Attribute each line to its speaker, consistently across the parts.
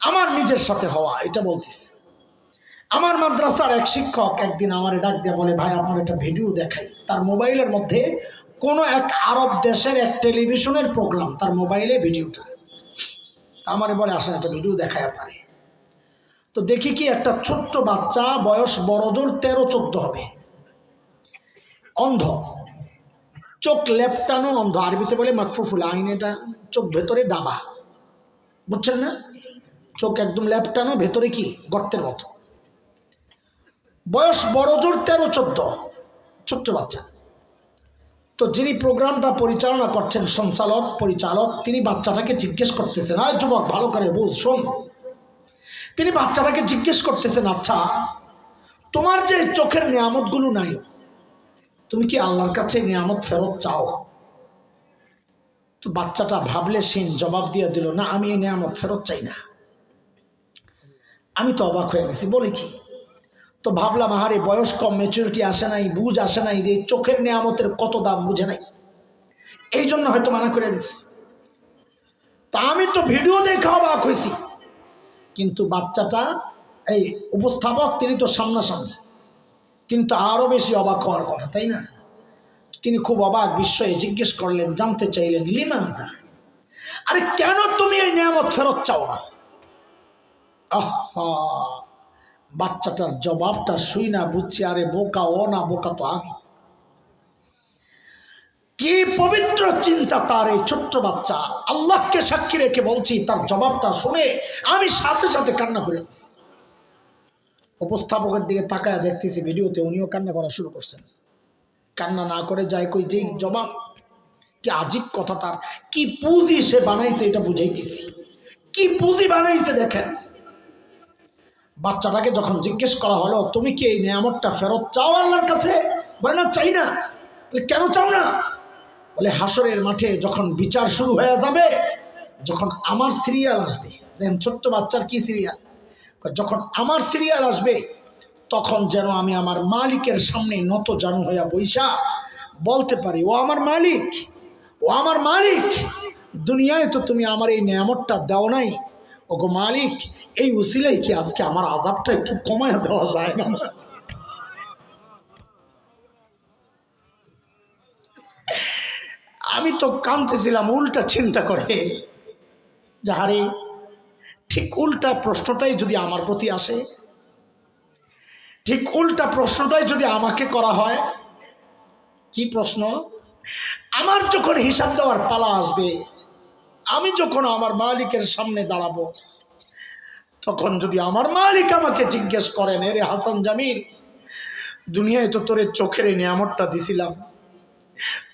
Speaker 1: আমার নিজের সাথে হওয়া, এটা বলতেছি। আমার মাদ্রাসার এক শিক্ষক একদিন আমার ডাক দিয়ে বলে, ভাই আপনার একটা ভিডিও দেখাই। তার মোবাইলের মধ্যে কোনো এক আরব দেশের এক টেলিভিশনের প্রোগ্রাম, তার মোবাইলে ভিডিওটা। আমারে বলে, আসেন একটা ভিডিও দেখায় আপনারে। তো দেখি কি, একটা ছোট্ট বাচ্চা, বয়স বড়জোর 13-14 হবে, অন্ধ, চোখ লেপটানো অন্ধ, আরবিতে বলে মাকফুফুল আইন, এটা চোখ ভেতরে ডাবা, বুঝছেন না? চোখ একদম লেপটানো, ভেতরে কি গর্তের মতো, বয়স বড়জোর 13-14, ছোট্ট বাচ্চা। তো যিনি প্রোগ্রামটা পরিচালনা করছেন, পরিচালক, তিনি বাচ্চাটাকে জিজ্ঞেস করতেছেন, আয় যুবক ভালো করে বুঝ, শোন। তিনি বাচ্চাটাকে জিজ্ঞেস করতেছেন, আচ্ছা তোমার যে চোখের নিয়ামতগুলো নাই, তুমি কি আল্লাহর কাছে নিয়ামত ফেরত চাও? তো বাচ্চাটা ভাবলে সিন জবাব দিয়ে দিল, না আমি এই নিয়ামত ফেরত চাই না। আমি তো অবাক হয়ে গেছি, বলে কি? তো ভাবলাম, আহারে বয়স কম, ম্যাচুরিটি আসে নাই, বুঝ আসে নাই, যে চোখের নিয়ামতের কত দাম বুঝে নাই, এই জন্য হয়তো মানা করে দিচ্ছি। তা আমি তো ভিডিও দেখে অবাক হয়েছি, কিন্তু বাচ্চাটা, এই উপস্থাপক, তিনি তো সামনাসামনি, তিনি তো আরো বেশি অবাক হওয়ার কথা, তাই না? তিনি খুব অবাক বিস্ময়ে জিজ্ঞেস করলেন, জানতে চাইলেন, লিমাজা, আরে কেন তুমি এই নিয়ামত ফেরত চাও না? আহা, বাচ্চাটার জবাবটা শুই না বুঝছি, আরে বোকা ও না, বোকা তো আমি। কি পবিত্র চিন্তা তার, এই ছোট্ট বাচ্চা, আল্লাহকে সাক্ষী রেখে বলছি, তার জবাবটা শুনে আমি সাথে সাথে কান্না করে দিচ্ছি। উপস্থাপকের দিকে তাকায় দেখতেছি ভিডিওতে, উনিও কান্না করা শুরু করছেন। কান্না না করে যায় কই, যেই জবাব, কি আজীব কথা, তার কি পুঁজি সে বানাইছে, এটা বুঝাইতেছি, কি পুঁজি বানাইছে দেখেন। বাচ্চাটাকে যখন জিজ্ঞেস করা হলো, তুমি কি এই নিয়ামতটা ফেরত চাও আল্লাহর কাছে? বলে, না চাই না। কেন চাও না? বলে, হাসরের মাঠে যখন বিচার শুরু হয়ে যাবে, যখন আমার সিরিয়াল আসবে, দেখেন ছোট্ট বাচ্চার কি সিরিয়াল, যখন আমার সিরিয়াল আসবে, তখন যেন আমি আমার মালিকের সামনে নত জানু হইয়া বৈশা বলতে পারি, ও আমার মালিক, ও আমার মালিক, দুনিয়ায় তো তুমি আমার এই নিয়ামতটা দাও নাই, ওগো মালিক, এই উসিলাই কি আজকে আমার আযাবটা একটু কমায় দেওয়া যায় না? আমি তো কাঁদতেছিলাম উল্টা চিন্তা করে, যাহারে ঠিক উল্টা প্রশ্নটাই যদি আমার প্রতি আসে, ঠিক উল্টা প্রশ্নটাই যদি আমাকে করা হয়। কি প্রশ্ন? আমার যখন হিসাব দেওয়ার পালা আসবে, আমি যখন আমার মালিকের সামনে দাঁড়াবো, তখন যদি আমার মালিক আমাকে জিজ্ঞেস করেন, এরে হাসান জামিল, দুনিয়ায় তো তোর চোখের এই নিয়ামতটা দিছিলাম,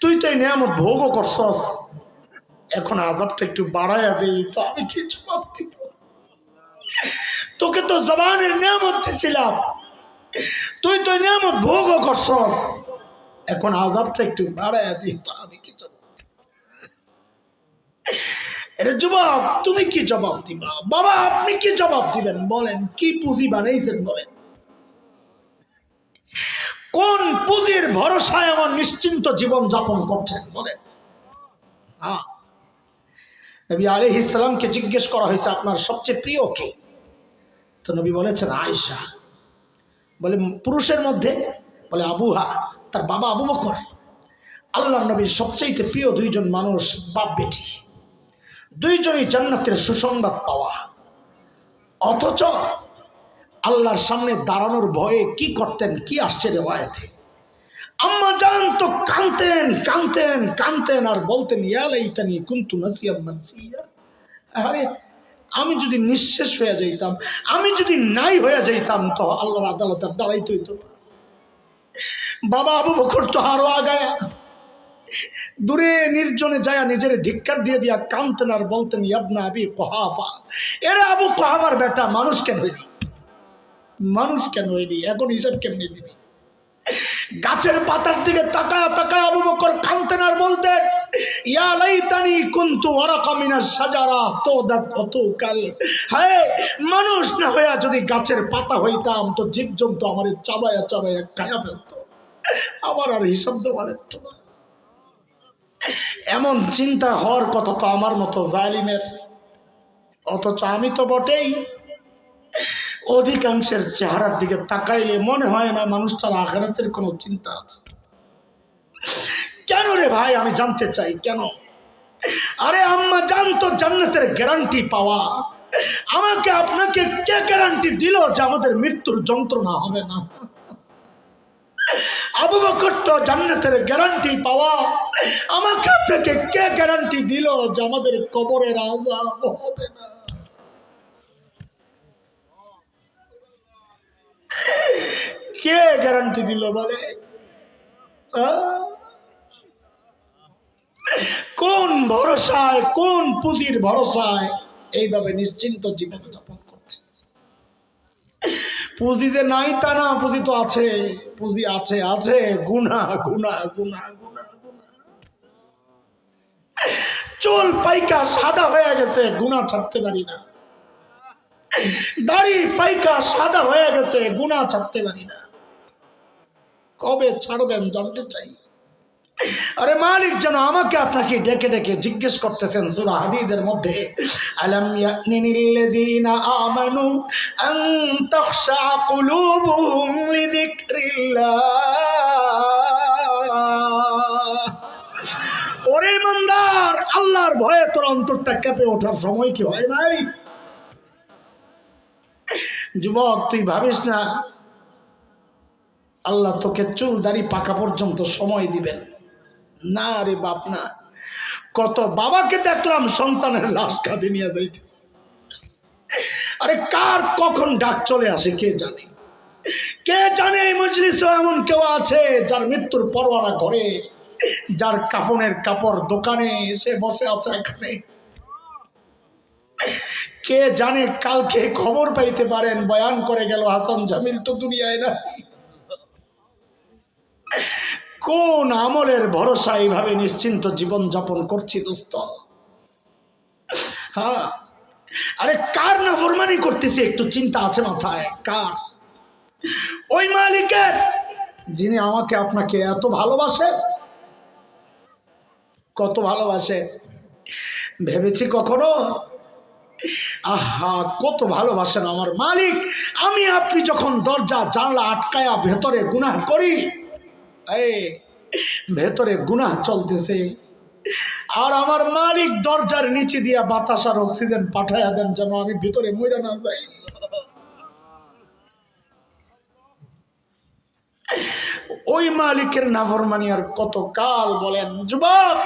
Speaker 1: তুই তো এই নিয়ামত ভোগও করছস, এখন আযাবটা একটু বাড়াইয়া দেই, তো আমি কি জবাব দিব? তোকে তো জবানের নিয়ামত দিছিলাম, তুই তো নিয়ামত ভোগও করছস, এখন আযাবটা একটু বাড়াইয়া দিই, তো আমি কি জবাব? এরে যুবক, তুমি কি জবাব দিবা? বাবা আপনি কি জবাব দিবেন বলেন? কি পুঁজি বানাইছেন বলেন? কোন পুঁজির ভরসায় এমন নিশ্চিন্ত জীবন যাপন করছেন বলেন? নবী আলাইহিস সালামকে জিজ্ঞেস করা হয়েছে, আপনার সবচেয়ে প্রিয় কে? তো নবী বলেছেন, আয়েশা। বলে, পুরুষের মধ্যে? বলে, আবুহা, তার বাবা আবু বকর। আল্লাহর নবীর সবচেয়ে প্রিয় দুইজন মানুষ, বাপ বেটি, দুইজনই জান্নাতের সুসংবাদ পাওয়া, অথচ আল্লাহর সামনে দাঁড়ানোর ভয়ে কি করতেন? কি আসছে রিওয়ায়াতে, আম্মা জান তো কাঁদতেন কাঁদতেন কাঁদতেন আর বলতেন, ইয়া লাইতানি কুনতু নাসিয়াম মানসিয়া, আরে আমি যদি নিঃশেষ হয়ে যাইতাম, আমি যদি নাই হয়ে যাইতাম, তো আল্লাহর আদালতে দাঁড়াইতে হইতো। বাবা আবু বকর তো আরো আগায়া দূরে নির্জনে যায় নিজের ধিক্কার দিয়ে দিয়া কাঁদতেন আর বলতেন, ইবনা আবি কুহাফা, এরা আবু কুহাফার বেটা, মানুষ কেন হইলি, মানুষ কেন হইলি, এখন হিসাব কেমনি দিবি? গাছের পাতার দিকে তাকায় তাকায় আবু বকর কাঁদতেন আর বলতেন, ইয়া লাইতানি কুনতু ওয়ারাকা মিনাশ শাজারা তুদাত অতুকাল, হায় মানুষ না হইয়া যদি গাছের পাতা হইতাম, তো জীবজন্তু আমার চাবায়া চাবায়া খায়া ফেলতো, আমার আর হিসাব দেওয়ার তো না। এমন চিন্তা হওয়ার কথা তো আমার মতো জালিমের। অথচ আমি তো বটেই। অধিকাংশের চেহারার দিকে তাকাইলে মনে হয় না মানুষটার আখিরাতের কোনো চিন্তা আছে। কেন রে ভাই, আমি জানতে চাই কেন? আরে আম্মা জানতো জান্নাতের গ্যারান্টি পাওয়া, আমাকে আপনাকে কে গ্যারান্টি দিল যে আমাদের মৃত্যুর যন্ত্রণা হবে না? আবু বকর তো জান্নাতের গ্যারান্টি পাওয়া, আমাকে আপনাকে কে গ্যারান্টি দিল যে আমাদের কবরের আযাব হবে না? কে গ্যারান্টি দিল বলে? কোন ভরসায়, কোন পুঁজির ভরসায় এইভাবে নিশ্চিন্ত জীবন যাপন করছে? পুঁজি যে নাই তা না, পুঁজি তো আছে, পুঁজি আছে, আছে গুনাহ গুনাহ গুনাহ গুনাহ। চুল পাইকা সাদা হয়ে গেছে, গুনাহ ছাড়তে পারি না। দাড়ি পাইকা সাদা হয়ে গেছে, গুনাহ ছাড়তে পারি না। কবে ছাড়বেন জানতে চাই। আরে মালিক যেন আমাকে আপনাকে ডেকে ডেকে জিজ্ঞেস করতেছেন সূরা হাদীদের মধ্যে, আলাম ইয়ানিল্লাযীনা আমানু আন তাখশা কুলুবুহুম লিযিকরিল্লাহ। ওরে ইমানদার, আল্লাহর ভয়ে তোর অন্তরটা কেঁপে ওঠার সময় কি হয় নাই? যুবক, তুই ভাবিস না আল্লাহ তোকে চুল দাড়ি পাকা পর্যন্ত সময় দিবেন? না রে বাপ না। কত বাবাকে দেখলাম সন্তানের লাশ কাঁধে নিয়ে যাইতেছে। আরে কার কখন ডাক চলে আসে কে জানে? কে জানে এই মজলিসে এমন কেউ আছে যার মৃত্যুর পরোয়ানা করে, যার কাফনের কাপড় দোকানে এসে বসে আছে এখানে। কে জানে কালকে খবর পাইতে পারেন বয়ান করে গেল হাসান জামিল তো দুনিয়ায় না। কোন আমলের ভরসা এইভাবে নিশ্চিন্ত জীবন যাপন করছি দোস্ত? হ্যাঁ, আরে কার নাফরমানি করতেছি একটু চিন্তা আছে মাথায়? কার? ওই মালিকের যিনি আমাকে আপনাকে এত ভালোবাসে। কত ভালোবাসে ভেবেছি কখনো? আহা, কত ভালোবাসেন আমার মালিক। আমি আপনি যখন দরজা জানলা আটকায়া ভেতরে গুনাহ করি, এই ভেতরে গুনাহ চলতেছে, আর আমার মালিক দরজার নিচে দিয়া বাতাস আর অক্সিজেন পাঠাইয়া দেন যেন আমি ভিতরে মইরা না যাই। ওই মালিকের নাফরমানি আর কত কাল বলেন? যুবক,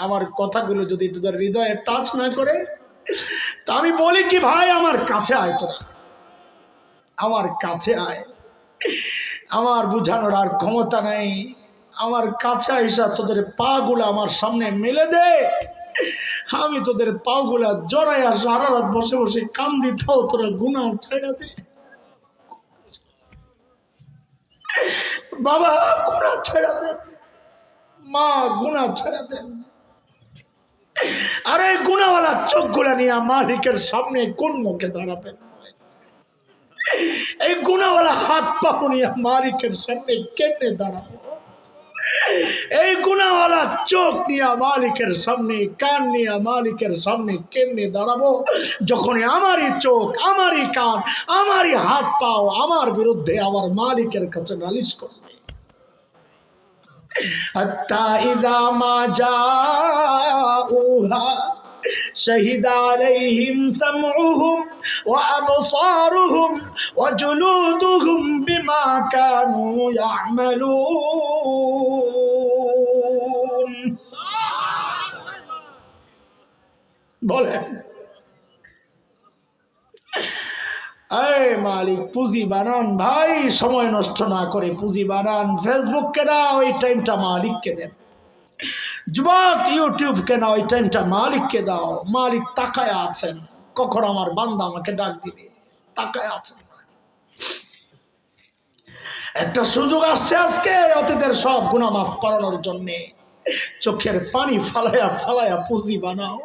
Speaker 1: আমার কথাগুলো যদি তোদের হৃদয়ে টাচ না করে, তা আমি বলি কি ভাই, আমার কাছে আয়, তোরা আমার কাছে আয়। আমার বুঝানোর আর ক্ষমতা নাই। আমার কাছে আইসা তোদের পা গুলা আমার সামনে মেলে দে, আমি তোদের পা গুলা জড়াইয়া সারা রাত বসে বসে কান্দি, তাও তোরা গুনাহ ছেড়ে দে। বাবা গুনাহ ছেড়ে দেন, মা গুনাহ ছেড়ে দেন। আরে গুনাহওয়ালা চোখ গুলা নিয়ে মালিকের সামনে কোন মুখে দাঁড়াবেন? এই গুনাহওয়ালা হাত পা নিয়ে মালিকের সামনে কেমনে দাঁড়াবো? এই গুনাহওয়ালা চোখ নিয়ে মালিকের সামনে, কান নিয়ে মালিকের সামনে কেমনে দাঁড়াবো যখন আমারই চোখ, আমারই কান, আমারই হাত পাও আমার বিরুদ্ধে আমার মালিকের কাছে নালিশ করবে? হাত্তা ইযা মা জাউহা شهد عليهم سمعهم وأبصارهم وجلودهم بما كانوا يعملون। বলেন, এই মালিক পুঁজি বানান ভাই, সময় নষ্ট না করে পুঁজি বানান। ফেসবুক কেনা, ওই টাইমটা মালিককে দেন। যুবক, ইউটিউব কেনা, ওই টাইমটা মালিককে দাও। মালিক তাকায় আছেন কখন আমার বান্দা আমাকে ডাক দিবে, তাকায় আছেন। একটা সুযোগ আসছে আজকে অতীতের সব গুনাহ মাফ করানোর জন্যে। চোখের পানি ফালায়া ফালায়া পুঁজি বানাও,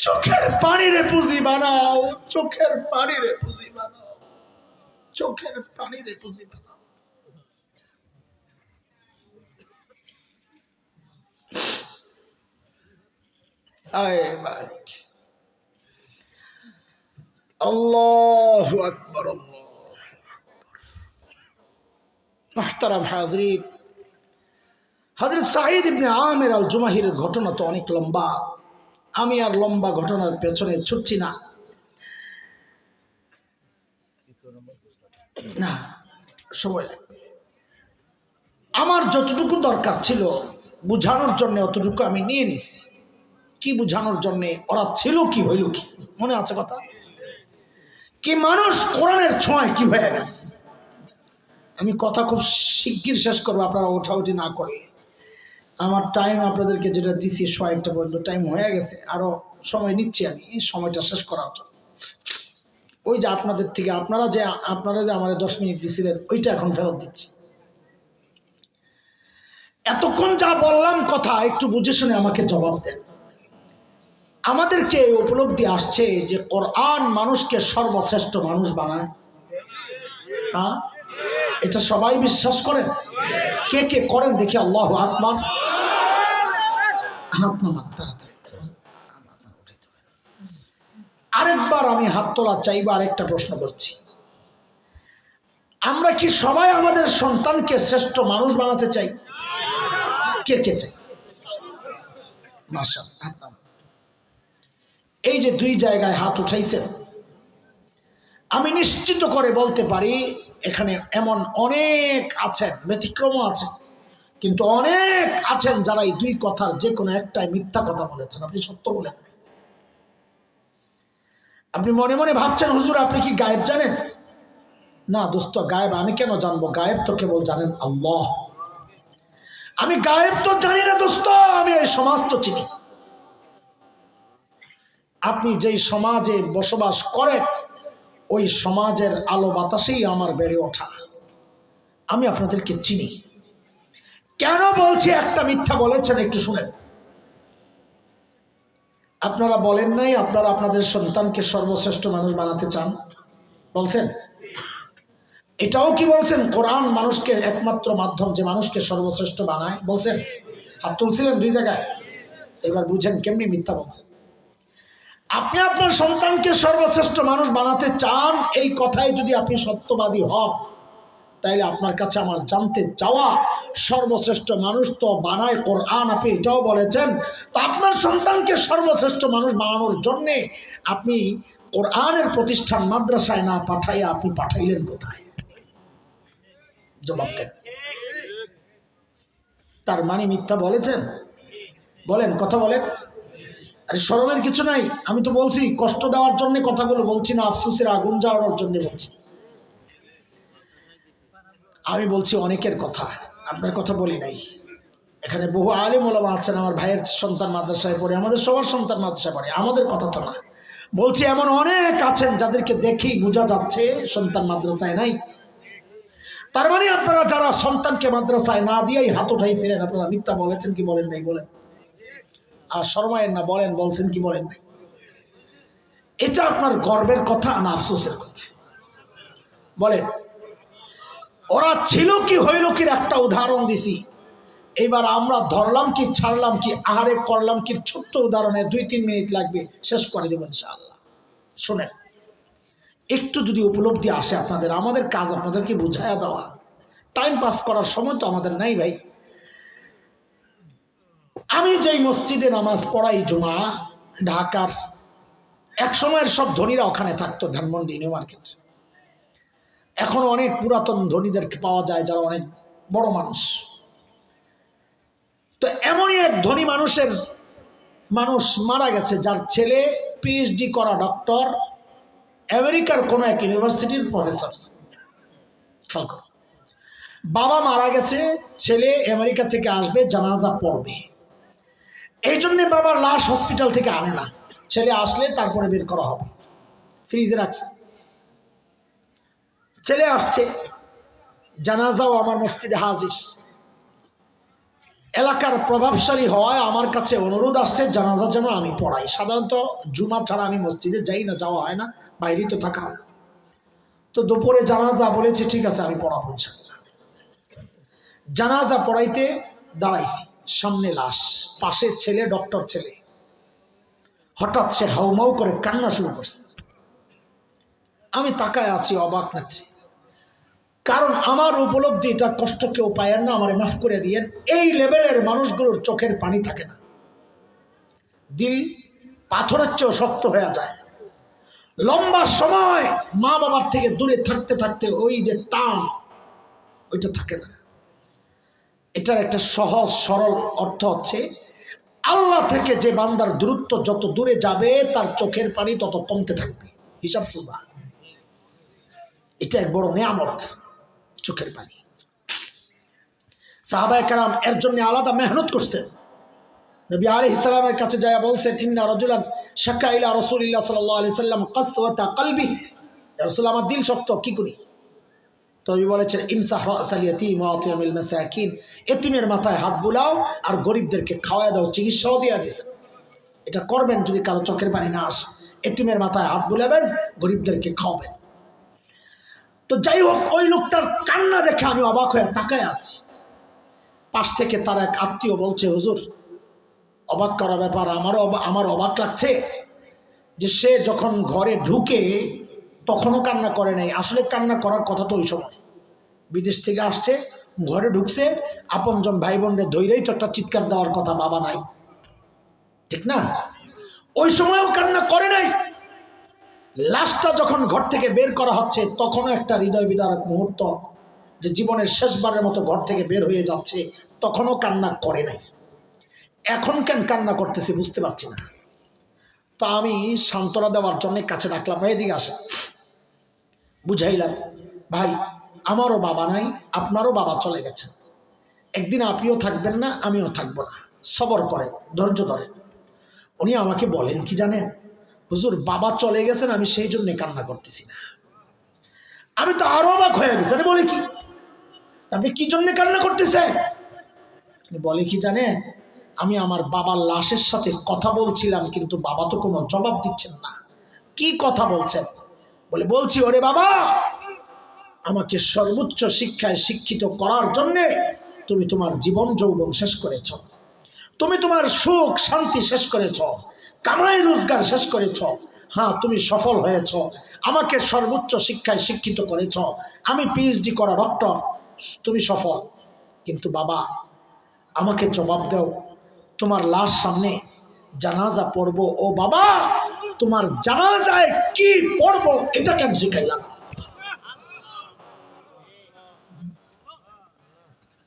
Speaker 1: চোখের পানিরে পুঁজি বানাও, চোখের পানিরে পুঁজি বানাও, চোখের পানিরে পুঁজি বানাও। আয় মালিক, আল্লাহু আকবার। মুহতারাম হাজরিন, হযরত সাঈদ ইবনে আমির আল জুমাহির ঘটনা তো অনেক লম্বা, আমি আর লম্বা ঘটনার পেছনে ছুটছি না, না সময় লাগবে। আমার যতটুকু দরকার ছিল বুঝানোর জন্য অতটুকু আমি নিয়ে নিছি। কি বুঝানোর জন্য? ওরা ছিল কি, হইল কি, মনে আছে কথা? কি মানুষ কোরআনের ছোঁয়ায় কি হয়ে গেছে। আমি কথা খুব শিগগির শেষ করবো, আপনারা ওঠাউঠি না করলে। আমার টাইম আপনাদেরকে যেটা দিছি 1:00 পর্যন্ত টাইম হয়ে গেছে, আরো সময় নিচ্ছি আমি এই সময়টা শেষ করার জন্য। ওই যে আপনাদের থেকে আপনারা যে আমার 10 মিনিট দিছিলেন ওইটা এখন ফেরত দিচ্ছি। এতক্ষণ যা বললাম কথা একটু বুঝে শুনে আমাকে জবাব দেন। আমাদেরকে এই উপলব্ধি আসছে যে কোরআন মানুষকে সর্বশ্রেষ্ঠ মানুষ বানায়। হ্যাঁ, এটা সবাই বিশ্বাস করেন? কে কে করেন দেখি আল্লাহু আকবার। হাত নামান তাড়াতাড়ি। আরেকবার আমি হাত তোলা চাইবো, আরেকটা প্রশ্ন করছি। আমরা কি সবাই আমাদের সন্তানকে শ্রেষ্ঠ মানুষ বানাতে চাই? কে কে চাই? মাশাআল্লাহ। এই যে 2 জায়গায় হাত উঠাইছেন, আমি নিশ্চিত করে বলতে পারি এখানে এমন অনেক আছেন, ব্যতিক্রমও আছে, কিন্তু অনেক আছেন যারা এই 2 কথার যে কোনো একটাই মিথ্যা কথা বলেছেন। আপনি সত্য বলেন। আপনি মনে মনে ভাবছেন হুজুর আপনি কি গায়েব জানেন? না দোস্ত, গায়েব আমি কেন জানবো? গায়েব তো কেবল জানেন আল্লাহ। আমি গায়েব তো জানি না দোস্ত, আমি এই সমাজ তো চিনি। আপনি যেই সমাজে বসবাস করেন ওই সমাজের আলো বাতাসেই আমার বেড়ে ওঠা। আমি আপনাদেরকে চিনি। কেন বলছি একটা মিথ্যা বলেছেন একটু শুনেন। আপনারা বলেন নাই আপনারা আপনাদের সন্তানকে সর্বশ্রেষ্ঠ মানুষ বানাতে চান, বলছেন? এটাও কি বলছেন কোরআন মানুষকে একমাত্র মাধ্যম যে মানুষকে সর্বশ্রেষ্ঠ বানায়, বলছেন? হাত তুলছিলেন 2 জায়গায়। এবার বুঝেন কেমনি মিথ্যা বলছেন। আপনি আপনার সন্তানকে সর্বশ্রেষ্ঠ মানুষ বানাতে চান, এই কথায় যদি আপনি সত্যবাদী হন তাইলে আপনার কাছে আমার জানতে চাওয়া, সর্বশ্রেষ্ঠ মানুষ তো বানায় কোরআন, আপনি এটাও বলেছেন, তো আপনার সন্তানকে সর্বশ্রেষ্ঠ মানুষ বানানোর জন্যে আপনি কোরআনের প্রতিষ্ঠান মাদ্রাসায় না পাঠাইয়া আপনি পাঠাইলেন কোথায়? জবাব দেন। তার মানে মিথ্যা বলেছেন? বলেন, কথা বলেন। আরে শরমের কিছু নাই। আমি তো বলছি কষ্ট দেওয়ার জন্য কথাগুলো বলছি না, আফসোসের আগুন জ্বালানোর জন্য বলছি। আমি বলছি অনেকের কথা, আপনার কথা বলি নাই। এখানে বহু আলেম ওলামা আছেন, আমার ভাইয়ের সন্তান মাদ্রাসায় পড়ে, আমাদের সবার সন্তান মাদ্রাসায় পড়ে, আমাদের কথা তো না বলছি। এমন অনেক আছেন যাদেরকে দেখেই বোঝা যাচ্ছে সন্তান মাদ্রাসায় নাই। তার মানে আপনারা যারা সন্তানকে মাদ্রাসায় না দিয়েই হাত উঠাইছিলেন, আপনারা মিথ্যা বলেছেন কি বলেন নাই? বলেন। আর শর্মায়েন না, বলেন বলছেন কি বলেন নাই? এটা আপনার গর্বের কথা না আফসোসের কথা? বলেন। ওরা ছিল কি হইল কির একটা উদাহরণ দিছি। এবার আমরা ধরলাম কি ছাড়লাম কি, আহারে করলাম কি, ছোট্ট উদাহরণে 2-3 মিনিট লাগবে, শেষ করে দেব ইনশাআল্লাহ। শুনেন, একটু যদি উপলব্ধি আসে আপনাদের, আমাদের কাজ আপনাদেরকে বুঝাইয়া দেওয়া। টাইম পাস করার সময় তো আমাদের নাই ভাই। আমি যেই মসজিদে নামাজ পড়াই জুমা, ঢাকার, এক সময়ের সব ধনীরা ওখানে থাকতো, ধানমন্ডি নিউ মার্কেট। এখন অনেক পুরাতন ধনীদেরকে পাওয়া যায় যারা অনেক বড় মানুষ। তো এমনই এক ধনী মানুষ মারা গেছে, যার ছেলে পিএইচডি করা ডক্টর, আমেরিকার কোন এক ইউনিভার্সিটির প্রফেসর। বাবা মারা গেছে, ছেলে আমেরিকা থেকে আসবে, জানাজা পড়বে, এই জন্য বাবার লাশ হসপিটাল থেকে আনে না। ছেলে আসলে তারপরে বের করা হবে, ফ্রিজে রাখছে। ছেলে আসছে, জানাজাও আমার মসজিদে হাজির। এলাকার প্রভাবশালী হওয়ায় আমার কাছে অনুরোধ আসছে জানাজা যেন আমি পড়াই। সাধারণত জুমা ছাড়া আমি মসজিদে যাই না, যাওয়া হয় না, বাইরেই তো থাকা হয়। তো দুপুরে জানাজা, বলেছে ঠিক আছে আমি পড়াবো ইনশাআল্লাহ। জানাজা পড়াইতে দাঁড়াইছি, সামনে লাশ, পাশে ছেলে, ডক্টর ছেলে। হঠাৎ সে হাউমাউ করে কান্না শুরু করছে। আমি তাকায় আছি অবাক নেত্রে, কারণ আমার উপলব্ধি এটা কষ্ট কেউ পায়েন না, আমারে মাফ করে দিয়েন। এই লেভেলের মানুষগুলোর চোখের পানি থাকে না, দিল পাথরের চেয়েও শক্ত হয়ে যায়। লম্বা সময় মা বাবার থেকে দূরে থাকতে থাকতে ওই যে টান, ওইটা থাকে না। এটার একটা সহজ সরল অর্থ হচ্ছে, আল্লাহ থেকে যে বান্দার দূরত্ব যত দূরে যাবে তার চোখের পানি তত কমতে থাকবে। হিসাব সোজা, এটা এক বড় নিয়ামত চোখের পানি। সাহাবায়ে কেরাম এর জন্য আলাদা মেহনত করছেন। নবী আলাইহিস সালামের কাছে যায় বলছেন, ইন্না রাজুলান শাকা ইলা রাসূলিল্লাহ সাল্লাল্লাহু আলাইহি সাল্লাম কাসওয়াতা কলবি, ইয়া রাসূল আমার দিল শক্ত, কি করি? তো নবী বলেছেন, ইমসাহ রাসাল ইয়াতীম ওয়া আতিমিল মাসাকিন, এতিমের মাথায় হাত বুলাও আর গরিবদেরকে খাওয়ায় দাও, চিকিৎসাও দিয়ে দিছে। এটা করবেন যদি কারো চোখের পানি না আসে, এতিমের মাথায় হাত বুলাবেন, গরিবদেরকে খাওয়াবেন। তো যাই হোক, ওই লোকটার কান্না দেখে আমি অবাক হয়ে তাকায় আছি। পাশ থেকে তার এক আত্মীয় বলছে, হুজুর অবাক করা ব্যাপার, আমার অবাক লাগছে যে সে যখন ঘরে ঢুকে তখনও কান্না করে নাই। আসলে কান্না করার কথা তো ওই সময়, বিদেশ থেকে আসছে, ঘরে ঢুকছে, আপনজন ভাই বোনরে ধৈরেই তো একটা চিৎকার দেওয়ার কথা, বাবা নাই, ঠিক না? ওই সময়ও কান্না করে নাই। লাশটা যখন ঘর থেকে বের করা হচ্ছে তখনও একটা হৃদয় বিদারক মুহূর্ত, যে জীবনের শেষবারের মতো ঘর থেকে বের হয়ে যাচ্ছে, তখনও কান্না করে নাই। এখন কেন কান্না করতেছি বুঝতে পারছি না। তো আমি সান্ত্বনা দেওয়ার জন্য কাছে ডাকলাম, ভাই এদিকে আসে, বুঝাইলাম, ভাই আমারও বাবা নাই, আপনারও বাবা চলে গেছেন, একদিন আপনিও থাকবেন না, আমিও থাকবো না, সবর করেন, ধৈর্য ধরেন। উনি আমাকে বলেন কি জানেন, হুজুর বাবা চলে গেছেন, আমি সেই জন্য কান্না করতেছি না। আমি তো আরো অবাক হয়ে গেছি, আরে বলে কি, আপনি কি জন্য কান্না করতেছেন? বলে কি জানেন, আমি আমার বাবার লাশের সাথে কথা বলছিলাম, কিন্তু বাবা তো কোনো জবাব দিচ্ছেন না। কি কথা বলছেন? বলে বলছি, ওরে বাবা, আমাকে সর্বোচ্চ শিক্ষায় শিক্ষিত করার জন্যে তুমি তোমার জীবন যৌবন শেষ করেছ, তুমি তোমার সুখ শান্তি শেষ করেছ, কামাই রোজগার শেষ করেছ, হ্যাঁ তুমি সফল হয়েছ, আমাকে সর্বোচ্চ শিক্ষায় শিক্ষিত করেছ, আমি পিএইচডি করা ডক্টর, তুমি সফল, কিন্তু বাবা আমাকে জবাব দাও, তোমার লাশ সামনে জানাজা পড়বো, ও বাবা তোমার জানাজায় কি পড়বো এটা কেন শিখাইলাম?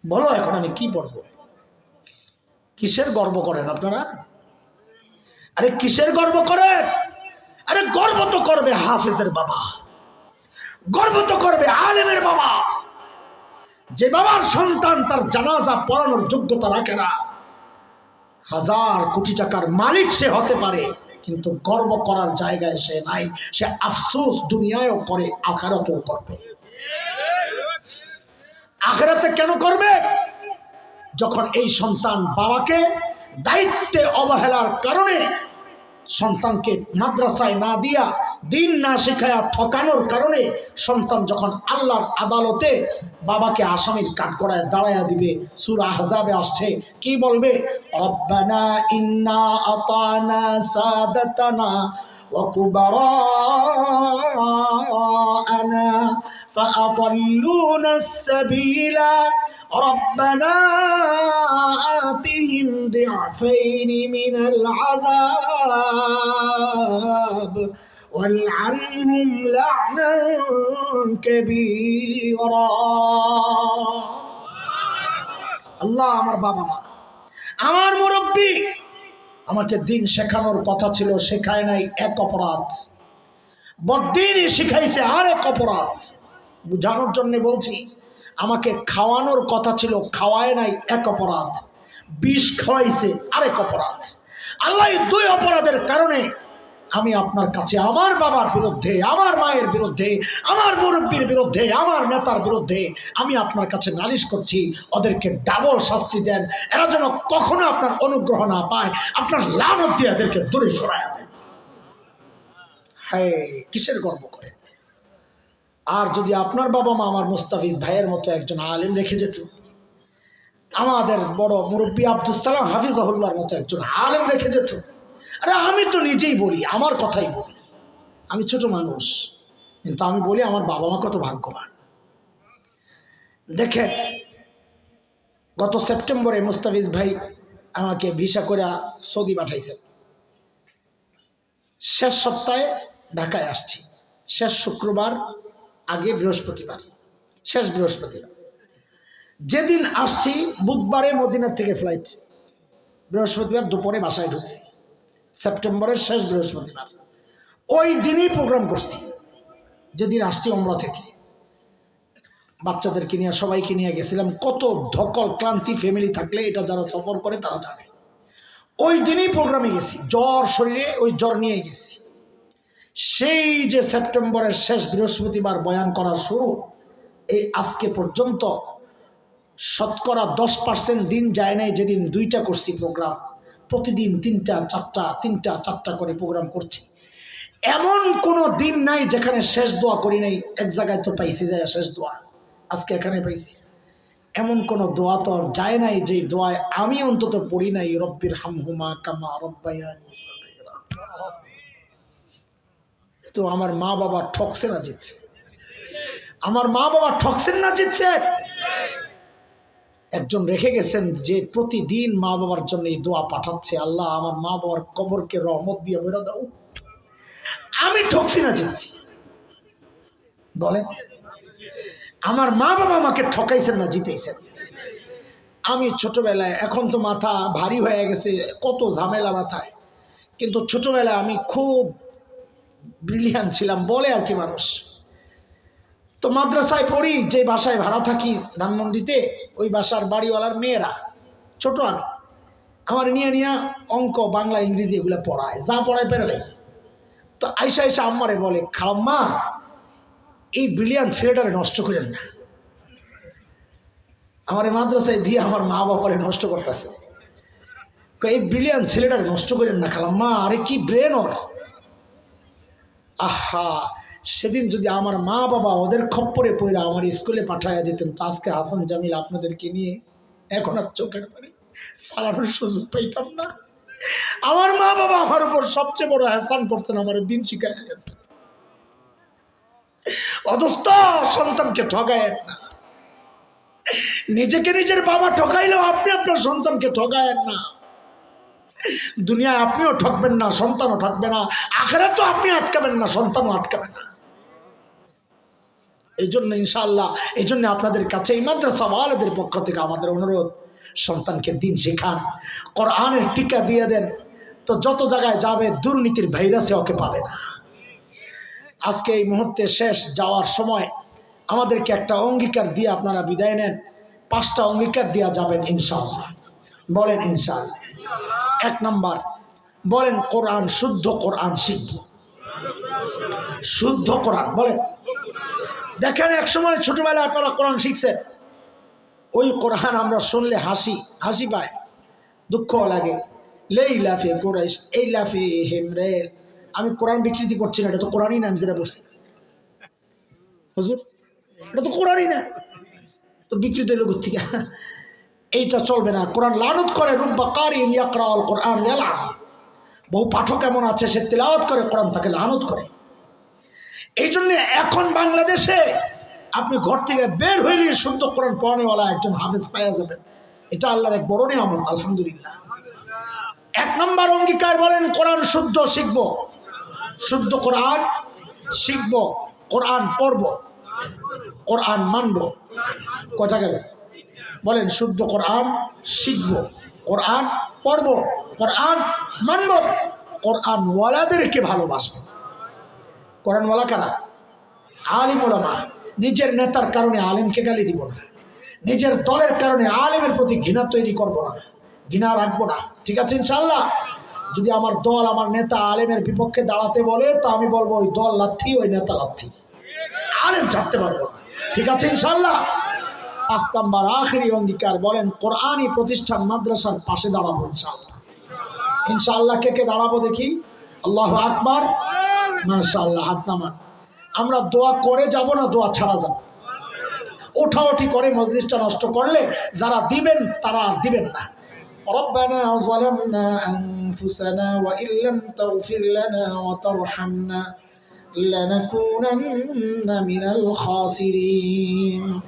Speaker 1: বলো এখন আমি কি পড়বো? কিসের গর্ব করেন আপনারা? আরে কিসের গর্ব করেন? আরে গর্ব তো করবে হাফেজের বাবা, গর্ব তো করবে আলেমের বাবা। যে বাবার সন্তান তার জানাজা পড়ানোর যোগ্যতা রাখে না, হাজার কোটি টাকার মালিক সে হতে পারে, কিন্তু গর্ব করার জায়গায় সে নাই। সে আফসোস দুনিয়ায়ও করে, আখিরাতেও করবে। আখিরাতে কেন করবে? যখন এই সন্তান বাবাকে দায়িত্বে অবহেলার কারণে, সন্তানকে মাদ্রাসায় না দিয়া, দিন না শেখায়া ঠকানোর কারণে সন্তান যখন আল্লাহর আদালতে বাবাকে আসামির কাঠগড়ায় দাঁড়ায়া দিবে, সূরা আহজাবে আসছে, কি বলবে? রব্বানা ইন্না আতানা সাদাতানা ওয়া কুবারানা ফাআদাল্লুনা আস-সাবিলা ربنا آتهم ضعفين من العذاب والعنهم لعنا كبيرا। আল্লাহ, আমার বাবা মা, আমার মুরব্বী আমাকে দিন শেখানোর কথা ছিল, শেখায় নাই, এক অপরাধ। বদ্দিনই শিখাইছে, আর এক অপরাধ। বুঝানোর জন্য বলছি, আমাকে খাওয়ানোর কথা ছিল, খাওয়ায় নাই, এক অপরাধ। বিষ খাওয়াইছে, আরেক অপরাধ। আল্লাহ দুই অপরাধের কারণে আমি আপনার কাছে আমার বাবার বিরুদ্ধে, আমার মায়ের বিরুদ্ধে, আমার মুরব্বীর বিরুদ্ধে, আমার নেতার বিরুদ্ধে আমি আপনার কাছে নালিশ করছি। ওদেরকে ডাবল শাস্তি দেন, এরা যেন কখনো আপনার অনুগ্রহ না পায়, আপনার লানত দিয়ে এদেরকে দূরে সরাইয়া দেন। হ্যাঁ, কিসের গর্ব করে? আর যদি আপনার বাবা মা আমার মুস্তাফিজ ভাইয়ের মতো একজন আলেম রেখে যেত, আমাদের বড় মুরব্বী আব্দুল সালাম হাফিজাহুল্লাহর মতো একজন আলেম রেখে যেত, আরে আমি তো নিজেই বলি, আমার কথাই বলি, আমি ছোট মানুষ, কিন্তু আমি বলি আমার বাবা মা কত ভাগ্যবান। দেখেন, গত সেপ্টেম্বরে মুস্তাফিজ ভাই আমাকে ভিসা করে সৌদি পাঠাইছেন। শেষ সপ্তাহে ঢাকায় আসছি, শেষ শুক্রবার আগে বৃহস্পতিবার, শেষ বৃহস্পতিবার। যেদিন আসছি বুধবারে মদিনার থেকে ফ্লাইট, বৃহস্পতিবার দুপুরে বাসায় ঢুকছি, সেপ্টেম্বরের শেষ বৃহস্পতিবার। ওই দিনই প্রোগ্রাম করছি যেদিন আসছি উমরা থেকে। বাচ্চাদেরকে নিয়ে সবাইকে নিয়ে গেছিলাম। কত ধকল ক্লান্তি ফ্যামিলি থাকলে এটা যারা সফর করে তারা জানে। ওই দিনই প্রোগ্রামে গেছি, জ্বর শরীরে, ওই জ্বর নিয়ে গেছি। সেই যে সেপ্টেম্বরের শেষ বৃহস্পতিবার বয়ান করা শুরু, এই আজকে পর্যন্ত শতকরা 10% দিন যায় নাই যেদিন দুইটা করছি প্রোগ্রাম। প্রতিদিন তিনটা চারটা করে প্রোগ্রাম করছি। এমন কোনো দিন নাই যেখানে শেষ দোয়া করি নাই। এক জায়গায় তো পাইছি যায় শেষ দোয়া, আজকে এখানে পাইছি। এমন কোনো দোয়া তো যায় নাই যে দোয়ায় আমি অন্তত পড়ি নাই রব্বির হামহুমা কামা রব্বায়ানি সগীরা। তো আমার মা বাবা ঠকছে না জিতছে? আমার মা বাবা ঠকছেন না জিতছে? একজন রেখে গেছেন যে প্রতিদিন মা বাবার জন্য এই দোয়া পাঠাচ্ছে, আল্লাহ আমার মা বাবার কবরকে রহমত দিয়ে বেরো দাও। আমি ঠকছি না জিতছি? বলেন, আমার মা বাবা আমাকে ঠকাইছেন না জিতেছেন? আমি ছোটবেলায়, এখন তো মাথা ভারী হয়ে গেছে, কত ঝামেলা মাথায়, কিন্তু ছোটবেলায় আমি খুব ব্রিলিয়ান্ট ছিলাম বলে আর কি মানুষ। তো মাদ্রাসায় পড়ি, যে বাসায় ভাড়া থাকি ধানমন্ডিতে, ওই বাসার বাড়িওয়ালার মেয়েরা ছোট, আমি আমার নিয়ে অঙ্ক বাংলা ইংরেজি এগুলো পড়ায়, যা পড়ায় পেরালে। তো আইসা আম্মারে বলে, খালাম্মা এই ব্রিলিয়ান্ট ছেলেটারে নষ্ট করেন না। আমার মাদ্রাসায় দিয়ে আমার মা বাবারে নষ্ট করতেছে। এই ব্রিলিয়ান্ট ছেলেটারে নষ্ট করেন না খালাম্মা, আরে কি ব্রেন ওর। আহা, সেদিন যদি আমার মা বাবা ওদের খপ্পরে পড়ে আমার স্কুলে পাঠাইয়া দিতেন, তো আজকে হাসান জামিল আপনাদেরকে নিয়ে এখন আর চোখের পানি ফালানোর সুযোগ পাইতাম না। আমার মা বাবা আমার উপর সবচেয়ে বড় এহসান করছেন, আমার দিন শিখাইয়া গেছে। অদস্ত সন্তানকে ঠগায়েন না। নিজেকে নিজের বাবা ঠকাইলেও আপনি আপনার সন্তানকে ঠগায়েন না। দুনিয়ায় আপনিও ঠকবেন না, সন্তানও ঠকবে না। আখিরাতেও আপনি আটকাবেন না, সন্তানও আটকাবে না। এই জন্য ইনশাআল্লাহ, এই জন্য আপনাদের কাছে এই মাদ্রাসা ওয়ালাদের পক্ষ থেকে আমাদের অনুরোধ, সন্তানকে দিন শেখান, কোরআনের টিকা দিয়ে দেন। তো যত জায়গায় যাবে দুর্নীতির ভাইরাসে ওকে পাবে না। আজকে এই মুহূর্তে শেষ যাওয়ার সময় আমাদেরকে একটা অঙ্গীকার দিয়ে আপনারা বিদায় নেন। 5টা অঙ্গীকার দেওয়া যাবেন ইনশাআল্লাহ। বলেন ইনশাআল্লাহ। 1 নাম্বার বলেন, কোরআন, শুদ্ধ কোরআন শিখব। শুদ্ধ কোরআন বলেন। দেখেন, এক সময় ছোটবেলায় আপনারা কোরআন শিখছেন, ওই কোরআন আমরা শুনলে হাসি পায়, দুঃখ লাগে। লেইলাফে কুরাইশ, এই লাফে হেমরেল। আমি কোরআন বিকৃতি করছি না, এটা তো কোরআনই না। আমি যেটা বলছি হুজুর, এটা তো কোরআনই না, তো বিকৃত লোক থেকে এইটা চলবে না। কোরআন লানত করে, রুব্বা কারিন ইয়াকরাউল কোরআন ইয়ালা। বহু পাঠক এমন আছে, সে তিলাওয়াত করে কোরআন, তাকে লানত করে। এই জন্য এখন বাংলাদেশে আপনি ঘর থেকে বের হইলে শুদ্ধ কোরআন পড়ানেওয়ালা একজন হাফেজ পাওয়া যাবেন। এটা আল্লাহর এক বড় নিয়ামত, আলহামদুলিল্লাহ। 1 নম্বর অঙ্গীকার বলেন, কোরআন শুদ্ধ শিখব, শুদ্ধ কোরআন শিখব, কোরআন পড়ব, কোরআন মানব। কথা গেল? বলেন, শুদ্ধ কোরআন শিখব, কোরআন পড়ব, কোরআন মানব, কোরআন ওয়ালাদেরকে ভালোবাসব। কোরআনওয়ালা কারা? আলিম ওলামা। নিজের নেতার কারণে আলিমকে গালি দিব না, নিজের দলের কারণে আলিমের প্রতি ঘৃণা তৈরি করব না, ঘৃণা রাখবো না। ঠিক আছে ইনশাআল্লাহ? যদি আমার দল, আমার নেতা আলেমের বিপক্ষে দাঁড়াতে বলে, তো আমি বলবো ওই দল লাথি, ওই নেতা লাথি, আলেম ছাড়তে পারবো না। ঠিক আছে ইনশাআল্লাহ? 5 নম্বর আখেরি অঙ্গীকার বলেন, কোরআনই প্রতিষ্ঠান মাদ্রাসার পাশে দাঁড়াবো ইনশাআল্লাহ। ইনশাআল্লাহ কে কে দাঁড়াবো দেখি? আল্লাহু আকবার, মাশাআল্লাহ। হাত নামান। আমরা দোয়া করে যাব না, দোয়া ছাড়া যাব। ওঠাওঠি করে মজলিসটা নষ্ট করলে যারা দিবেন তারা আর দিবেন না। ربنا ظلمنا أنفسنا وإن لم تغفر لنا وترحمنا لنكونن من الخاسرين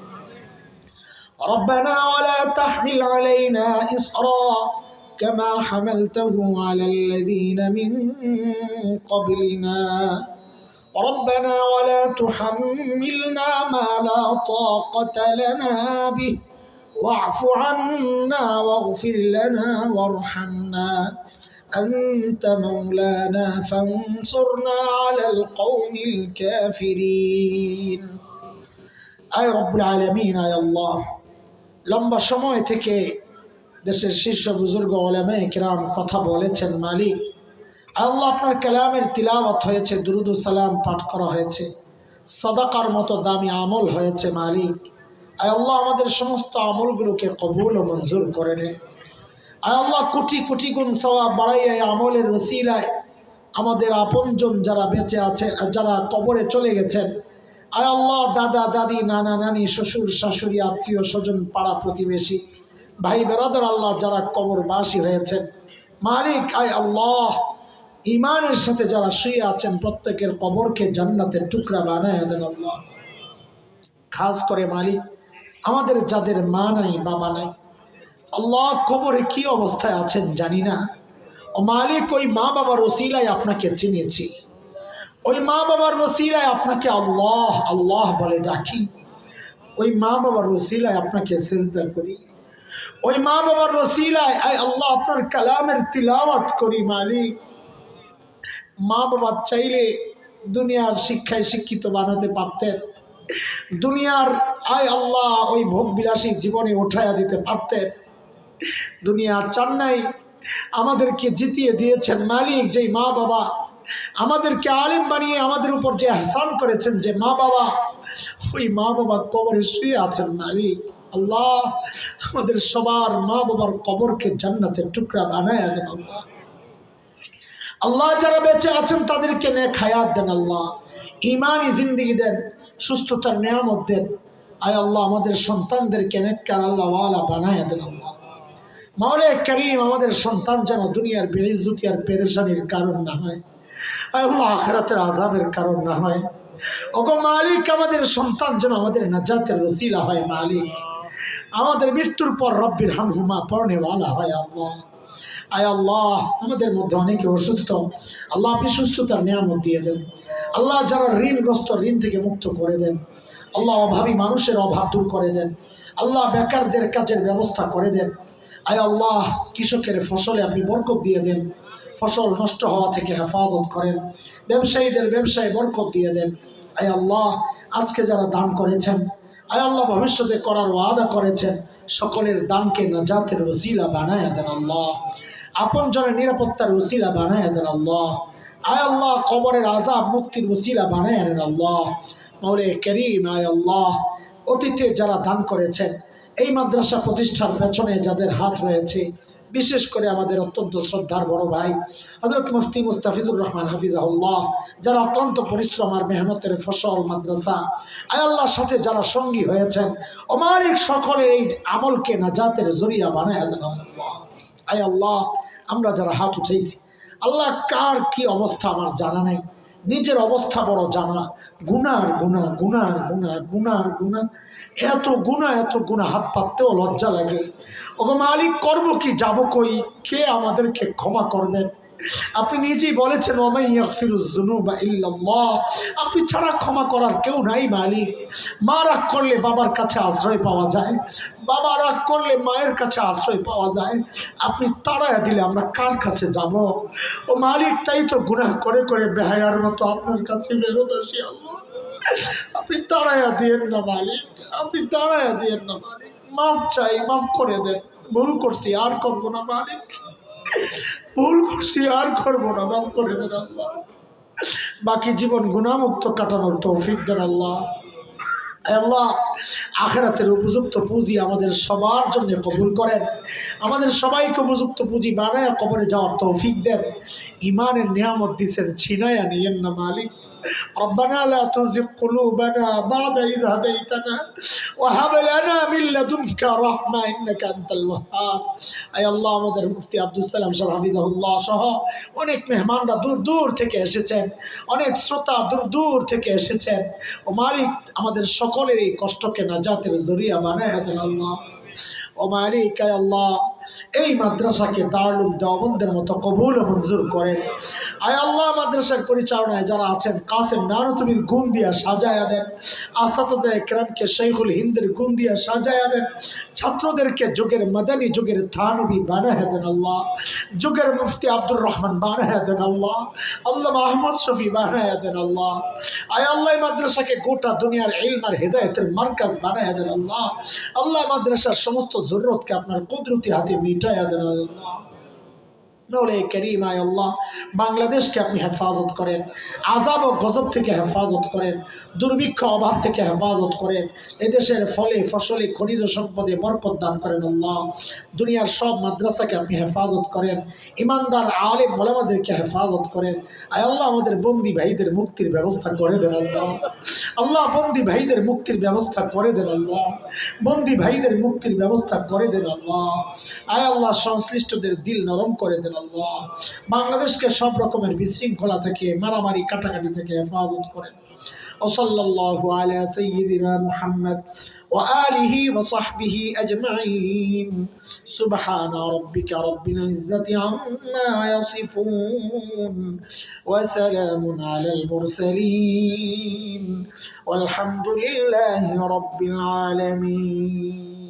Speaker 1: ربنا ولا تحمل علينا إصرا كما حملته على الذين من قبلنا ربنا ولا تحملنا ما لا طاقة لنا به واعف عنا واغفر لنا وارحمنا أنت مولانا فانصرنا على القوم الكافرين আয় রব্বুল আলামিন, আয় আল্লাহ, লম্বা সময় থেকে দেশের শীর্ষ বুজুর্গ উলামায়ে কিরাম কথা বলেছেন। মালিক আল্লাহ, আপনার কালামের তিলাওয়াত হয়েছে, দুরুদ ও সালাম পাঠ করা হয়েছে, সাদাকার মতো দামি আমল হয়েছে। মালিক আয় আল্লাহ, আমাদের সমস্ত আমলগুলোকে কবুল ও মঞ্জুর করে নেন। আয় আল্লাহ, কোটি কোটি গুণ সওয়াব বাড়াইয়া এই আমলের ওসিলায় আমাদের আপনজন যারা বেঁচে আছে, যারা কবরে চলে গেছেন, আয় আল্লাহ, দাদা দাদি, নানা নানি, শ্বশুর শাশুড়ি, আত্মীয় স্বজন, পাড়া প্রতিবেশী, ভাই বেরাদার, আল্লাহ যারা কবরবাসী হয়েছেন, মালিক আয় আল্লাহ, ইমানের সাথে যারা শুয়ে আছেন, প্রত্যেকের কবরকে জান্নাতের টুকরা বানায় দেন আল্লাহ। খাস করে মালিক, আমাদের যাদের মা নাই, বাবা নাই, আল্লাহ কবরে কি অবস্থায় আছেন জানি না। ও মালিক, ওই মা বাবার ওসিলায় আপনাকে চিনেছি, ওই মা বাবার ওসিলায় আপনাকে আল্লাহ আল্লাহ বলে ডাকি, ওই মা বাবার ওসিলায় আপনাকে সিজদা করি, ওই মা বাবার ওসিলায় আয় আল্লাহ আপনার কালামের তিলাওয়াত করি। মালিক, মা বাবা চাইলে দুনিয়ার শিক্ষায় শিক্ষিত বানাতে পারতেন, দুনিয়ার আয় আল্লাহ ওই ভোগ বিলাসী জীবনে উঠাইয়া দিতে পারতেন। দুনিয়া চান নাই, আমাদেরকে জিতিয়ে দিয়েছেন। মালিক, যেই মা বাবা আমাদেরকে আলেম বানিয়ে আমাদের উপর যে ইহসান করেছেন, যে মা বাবা, ওই মা বাবা কবরে শুয়ে আছেন। মালিক আল্লাহ, আমাদের সবার মা বাবার কবরকে জান্নাতের টুকরা বানায় দেন আল্লাহ। আল্লাহ যারা বেঁচে আছেন তাদেরকে নেক হায়াত দেন আল্লাহ, ইমানি জিন্দেগি দেন, সুস্থতার নিয়ামত দেন। আয় আল্লাহ, আমাদের সন্তানদেরকে নেককার আল্লাহওয়ালা বানায় দেন আল্লাহ। মাওলা করিম, আমাদের সন্তান যেন দুনিয়ার বেইজ্জতি আর পেরেশানির কারণ না হয়, আয় আল্লাহ আখিরাতের আযাবের কারণ না হয়। ওগো মালিক, আমাদের সন্তান যেন আমাদের নাজাতের ওসিলা হয়। মালিক, আমাদের মৃত্যুর পর রব্বির হামহুমা পড়নেওয়ালা হয় আল্লাহ। আয় আল্লাহ, আমাদের মধ্যে অনেকে অসুস্থ, আল্লাহ আপনি সুস্থতার নিয়ামত দিয়ে দেন আল্লাহ। যারা ঋণগ্রস্ত, ঋণ থেকে মুক্ত করে দেন আল্লাহ। অভাবী মানুষের অভাব দূর করে দেন আল্লাহ। বেকারদের কাজের ব্যবস্থা করে দেন। আয় আল্লাহ, কৃষকের ফসলে আপনি বরকত দিয়ে দেন, ফসল নষ্ট হওয়া থেকে হেফাজত করেন। ব্যবসায়ীদের ব্যবসায় বরকত দিয়ে দেন। আয় আল্লাহ, আজকে যারা দান করেছেন, আয় আল্লাহ ভবিষ্যতে করার ওয়াদা করেছেন, সকলের দানকে নাজাতের ওসিলা বানায় দেন আল্লাহ। আপন জনের নিরাপত্তার ওসিলা বানায় দেন আল্লাহ। আয় আল্লাহ, কবরের আযাব মুক্তির ওসিলা বানায় দেন আল্লাহ। মাওলা করিম, আয় আল্লাহ, অতীতে যারা দান করেছেন, এই মাদ্রাসা প্রতিষ্ঠার পেছনে যাদের হাত রয়েছে, বিশেষ করে আমাদের অত্যন্ত শ্রদ্ধার বড় ভাই হযরত মুফতি মুস্তাফিজুর রহমান হাফিজাহুল্লাহ, যারা অক্লান্ত পরিশ্রম আর মেহনতের ফসল মাদ্রাসা, আয় আল্লাহর সাথে যারা সঙ্গী হয়েছেন, অমানিক সকলের এই আমলকে নাজাতের জরিয়া বানায় দেন আল্লাহ। আয় আল্লাহ, আমরা যারা হাত উঠেছি, আল্লাহ কার কি অবস্থা আমার জানা নাই, নিজের অবস্থা বড় জানা। গুনার গুনাহ, গুনার গুনাহ, গুনার গুনাহ, এত গুনাহ হাত পাততেও লজ্জা লাগে। ওগো মালিক, করবো কি, যাবো কই, কে আমাদেরকে ক্ষমা করবেন? আপনি নিজেই বলেছেন ওয়ামান ইয়াগফিরুয যুনুবা ইল্লাল্লাহ, আপনি ছাড়া ক্ষমা করার কেউ নাই। মালিক, মা রাগ করলে বাবার কাছে আশ্রয় পাওয়া যায়, বাবা রাগ করলে মায়ের কাছে আশ্রয় পাওয়া যায়। আপনি তাড়াইয়া দিলে আমরা কার কাছে যাব? ও মালিক, তাই তো গুনাহ করে করে বেহায়ার মতো আপনার কাছে ফেরত আসি। আল্লাহ, আপনি তাড়াইয়া দিয়েন না মালিক, আপনি তাড়াইয়া দিয়েন না মালিক। মাফ চাই, মাফ করে দেন। ভুল করছি, আর করবো না মালিক, ভুল করছি, আর করবো না, মাফ করে দেন আল্লাহ। বাকি জীবন গুনাহমুক্ত কাটানোর তৌফিক দেন আল্লাহ। আল্লাহ, আখিরাতের উপযুক্ত পুঁজি আমাদের সবার জন্য কবুল করেন, আমাদের সবাইকে উপযুক্ত পুঁজি বানায় কবরে যাওয়ার তৌফিক দেন। ইমানের নিয়ামত দিচ্ছেন, ছিনাইয়া নিয়েন না মালিক। ربنا لا تزغ قلوبنا بعد إذ هديتنا وهب لنا من لدنك رحمة إنك أنت الوهاب আয় আল্লাহ আমাদের মুফতি আব্দুল সালাম সাহেব হাফিজাহুল্লাহ সহ অনেক মেহমানরা দূর দূর থেকে এসেছেন, অনেক শ্রোতা দূর দূর থেকে এসেছেন। ও মালিক আমাদের সকলের এই কষ্টকে নাজাতের জরিয়া বানায় দেন আল্লাহ। ও মালিক আয় আল্লাহ এই মাদ্রাসাকে দারুল দেওবন্দের মতো কবুল ও মঞ্জুর করেন। আয় আল্লাহ মাদ্রাসার পরিচালনায় যারা আছেন কাসেম নানতুবির গুণ দিয়া সাজায়া দেন, আসাতাজা একরামকে শেখুল হিন্দের গুণ দিয়া সাজায়া দেন, ছাত্রদেরকে যুগের মাদানী যুগের থানবী বানায়া দেন আল্লাহ, যুগের মুফতি আব্দুর রহমান বানায়া দেন আল্লাহ, আল্লাহ আহমদ শফি বানায়া দেন আল্লাহ। আয় আল্লাহ মাদ্রাসাকে গোটা দুনিয়ার ইলম আর হিদায়াতের মার্কাজ বানায়া দেন আল্লাহ। আল্লাহ মাদ্রাসার সমস্ত জরুরতকে আপনার কুদরতি হাতে মিটায়া দেন আল্লাহ। মৌলাই করিম আয় আল্লাহ বাংলাদেশকে আপনি হেফাজত করেন, আযাব ও গজব থেকে হেফাজত করেন, দুর্ভিক্ষ অভাব থেকে হেফাজত করেন, এদেশের ফলে ফসলে খনিজ সম্পদে বরকত দান করেন আল্লাহ। দুনিয়ার সব মাদ্রাসাকে আপনি হেফাজত করেন, ইমানদার আলেম ওলামাদেরকে হেফাজত করেন। আয় আল্লাহ আমাদের বন্দী ভাইদের মুক্তির ব্যবস্থা করে দেন আল্লাহ। আল্লাহ বন্দী ভাইদের মুক্তির ব্যবস্থা করে দেন আল্লাহ, বন্দী ভাইদের মুক্তির ব্যবস্থা করে দেন আল্লাহ। আয় আল্লাহ সংশ্লিষ্টদের দিল নরম করে দেন আল্লাহ। বাংলাদেশকে সব রকমের বিশৃঙ্খলা থেকে, মারামারি কাটাকাটি থেকে হেফাজত করেন। ওয়াসাল্লাল্লাহু আলা সাইয়্যিদিনা মুহাম্মদ ওয়া আলিহি ওয়া সাহবিহি আজমাইন। সুবহানা রাব্বিকা রাব্বিল ইজ্জাতি আম্মা ইয়াসিফুন ওয়া সালামুন আলাল মুরসালিন ওয়ালহামদুলিল্লাহি রাব্বিল আলামিন।